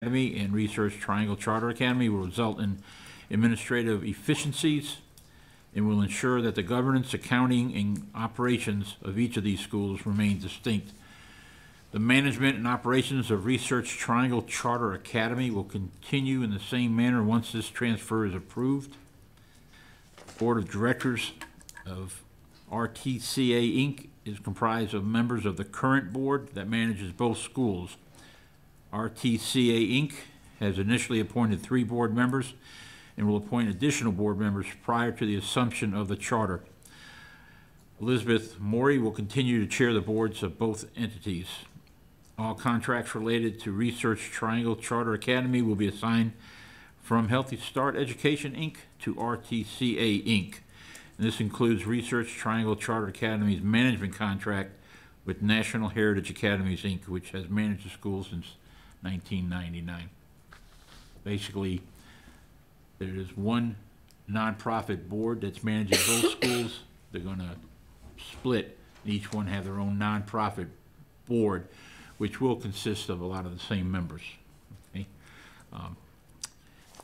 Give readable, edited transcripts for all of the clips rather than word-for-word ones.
Academy and Research Triangle Charter Academy will result in administrative efficiencies and will ensure that the governance, accounting, and operations of each of these schools remain distinct. The management and operations of Research Triangle Charter Academy will continue in the same manner once this transfer is approved. Board of Directors of RTCA Inc. is comprised of members of the current board that manages both schools. RTCA Inc. has initially appointed 3 board members and will appoint additional board members prior to the assumption of the charter. Elizabeth Morey will continue to chair the boards of both entities. All contracts related to Research Triangle Charter Academy will be assigned from Healthy Start Education Inc. to RTCA Inc. And this includes Research Triangle Charter Academy's management contract with National Heritage Academies Inc., which has managed the school since 1999. Basically, there is one nonprofit board that's managing both schools. They're going to split, and each one have their own nonprofit board, which will consist of a lot of the same members. Okay?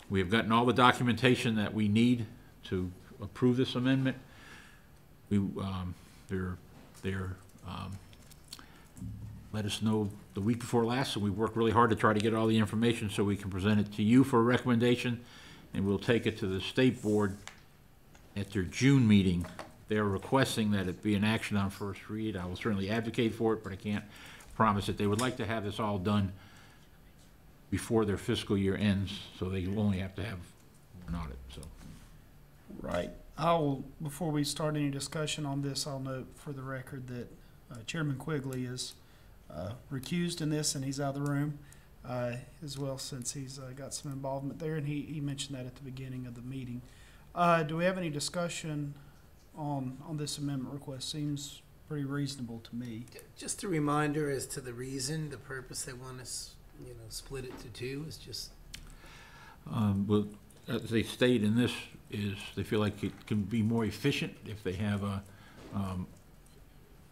We have gotten all the documentation that we need to approve this amendment. They're let us know the week before last, so we worked really hard to try to get all the information so we can present it to you for a recommendation, and we'll take it to the state board at their June meeting. They're requesting that it be an action on first read. I will certainly advocate for it, but I can't promise it. They would like to have this all done before their fiscal year ends, so they only have to have one audit. So, Right. Before we start any discussion on this, I'll note for the record that Chairman Quigley is recused in this, and he's out of the room as well, since he's got some involvement there, and he mentioned that at the beginning of the meeting. Do we have any discussion on this amendment request? Seems pretty reasonable to me. Just a reminder as to the reason, the purpose they want us, split it to 2 is just. well, as they state in this, is they feel like it can be more efficient if they have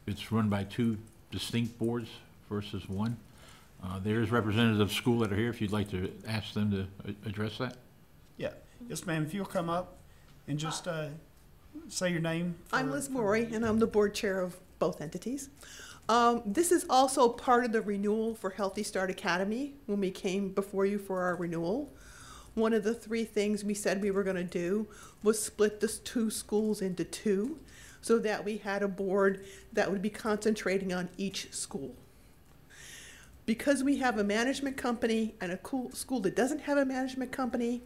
it's run by 2 distinct boards versus one. There's representatives of school that are here if you'd like to ask them to address that. Yeah. Yes, ma'am. If you'll come up and just say your name. I'm Liz Morey, and I'm the board chair of both entities. This is also part of the renewal for Healthy Start Academy when we came before you for our renewal. One of the 3 things we said we were going to do was split the 2 schools into 2 so that we had a board that would be concentrating on each school. Because we have a management company and a school that doesn't have a management company,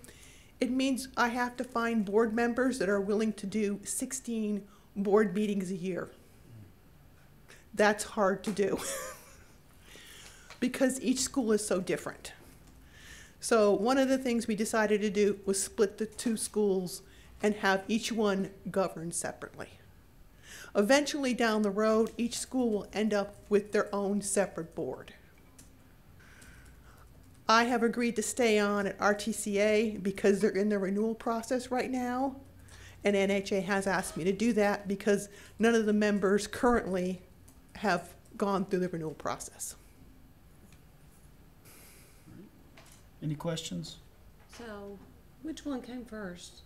it means I have to find board members that are willing to do 16 board meetings a year. That's hard to do because each school is so different. So one of the things we decided to do was split the 2 schools and have each one governed separately. Eventually down the road, each school will end up with their own separate board. I have agreed to stay on at RTCA because they're in the renewal process right now, and NHA has asked me to do that because none of the members currently have gone through the renewal process. Any questions? So, which one came first?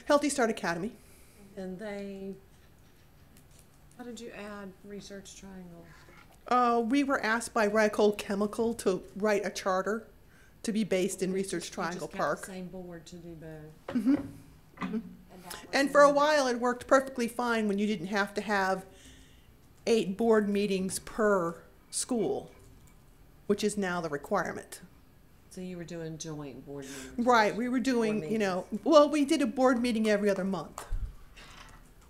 Healthy Start Academy. And how did you add Research Triangle? We were asked by Rycold Chemical to write a charter to be based in Research Triangle Park. The same board to do both. Mm-hmm. And for a while it worked perfectly fine when you didn't have to have 8 board meetings per school, which is now the requirement. So you were doing joint board meetings? Right, we were doing, we did a board meeting every other month.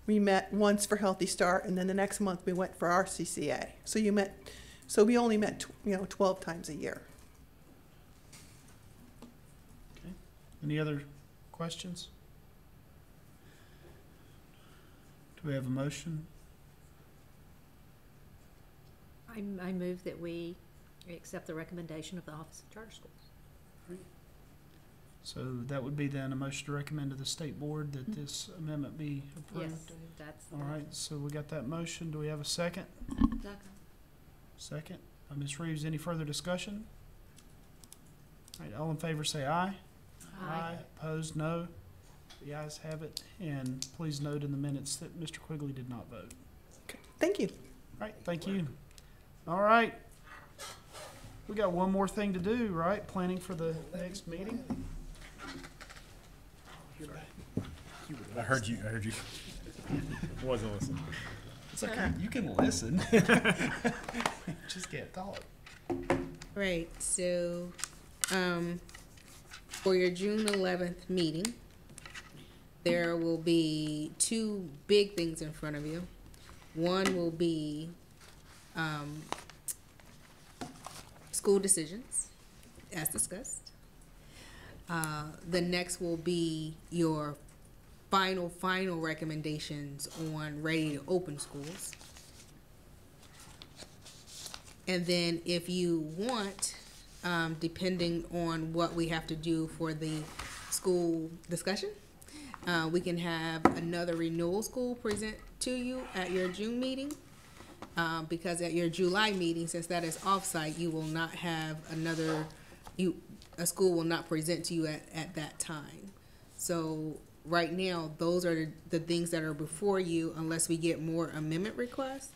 We met once for Healthy Start, and then the next month we went for RCCA. So we only met 12 times a year. Okay. Any other questions? Do we have a motion? I move that we accept the recommendation of the Office of Charter Schools. So that would be then a motion to recommend to the state board that this amendment be approved? Yes, that's. All right, so we got that motion. Do we have a second? Second. Second. Ms. Reeves, any further discussion? right, all in favor say aye. Opposed, no. The ayes have it, and please note in the minutes that Mr. Quigley did not vote. Thank you. All right, thank you. All right. We got one more thing to do, right? Planning for the next meeting? I heard you. Wasn't listening. It's okay, you can listen. Just can't talk. Right, so, for your June 11th meeting, there will be two big things in front of you. One will be, school decisions, as discussed. The next will be your final recommendations on ready to open schools. And then if you want, depending on what we have to do for the school discussion, we can have another renewal school present to you at your June meeting. Because at your July meeting, since that is off-site, you will not have a school will not present to you at that time. So right now, those are the things that are before you unless we get more amendment requests.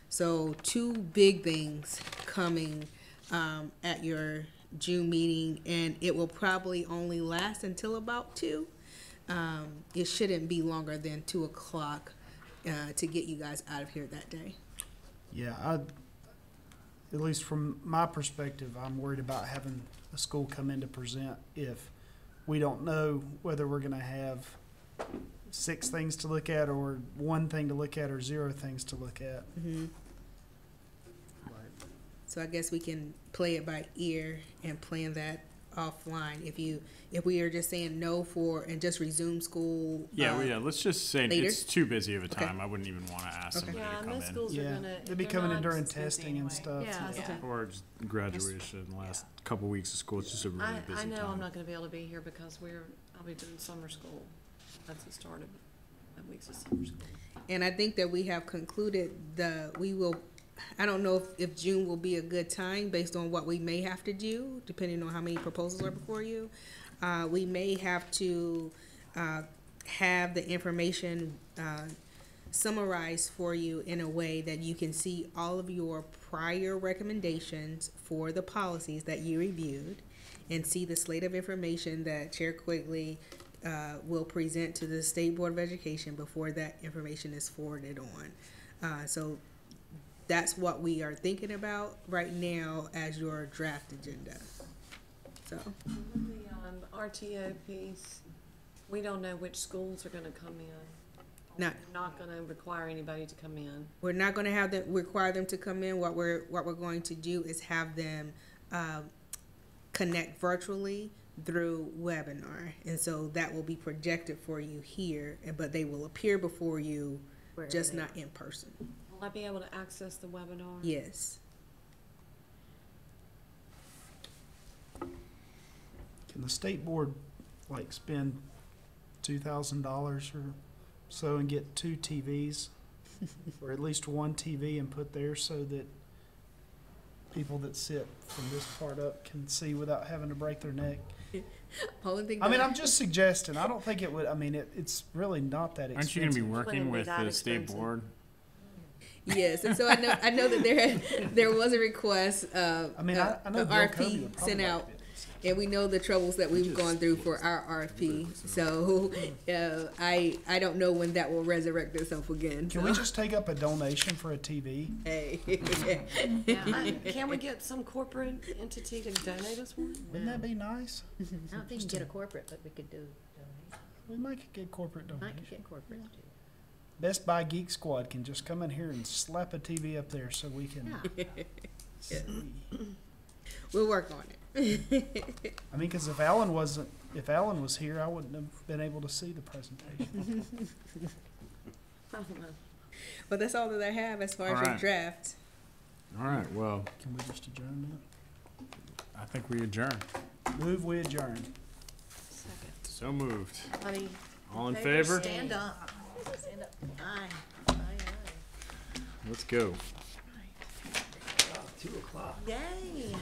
So two big things coming at your June meeting, and it will probably only last until about 2. It shouldn't be longer than 2 o'clock to get you guys out of here that day. Yeah, at least from my perspective, I'm worried about having a school come in to present if we don't know whether we're gonna have 6 things to look at or 1 thing to look at or 0 things to look at. Mm-hmm. So I guess we can play it by ear and plan that offline. If we are just saying no and just resume school. Yeah, let's just say later? it's too busy of a Okay. time. I wouldn't even want to ask Okay. somebody Yeah, to come most in. schools are Yeah, gonna. they'll be they're coming in not during this busy testing and anyway. stuff. Yeah. Or just graduation, last couple weeks of school. It's just a really busy I know time. I'm not gonna be able to be here because I'll be doing summer school. That's the start of that week's of summer school. And I think that we have concluded I don't know if June will be a good time based on what we may have to do, depending on how many proposals are before you. We may have to have the information summarized for you in a way that you can see all of your prior recommendations for the policies that you reviewed and see the slate of information that Chair Quigley will present to the State Board of Education before that information is forwarded on. So that's what we are thinking about right now as your draft agenda. So, The RTO piece, we don't know which schools are gonna come in. Not- We're not gonna require anybody to come in. we're not gonna have them, require them to come in. What we're going to do is have them, connect virtually through webinar. And so that will be projected for you here, but they will appear before you, just not in person. Will I be able to access the webinar? Yes. Can the state board spend $2,000 or so and get 2 TVs or at least 1 TV and put there so that people that sit from this part up can see without having to break their neck? Only thing I mean, that- I'm just suggesting. I don't think it would. I mean, it's really not that Aren't you expensive. going to be working Wouldn't be with that the state expensive. board? Yes, and so I know that there was a request. I mean, I know the Bill Cody RFP would probably sent like out, it. and we know the troubles that we've gone through for our RFP. So I don't know when that will resurrect itself again. Can we just take up a donation for a TV? Hey. Can we get some corporate entity to donate us one? Wouldn't that be nice? I don't think you can get a corporate, but we could do donate. We might get corporate Might donation. could get corporate too. Best Buy Geek Squad can just come in here and slap a TV up there so we can see. We'll work on it. I mean, because if Alan was here, I wouldn't have been able to see the presentation. I don't know. But that's all that I have as far as All your right. draft. All right, well, Can we just adjourn I think we adjourn. now? Move, we adjourn. Second. So moved. Honey. All in favor? Stand up. Stand up. Aye. Aye, aye. Let's go. Yay.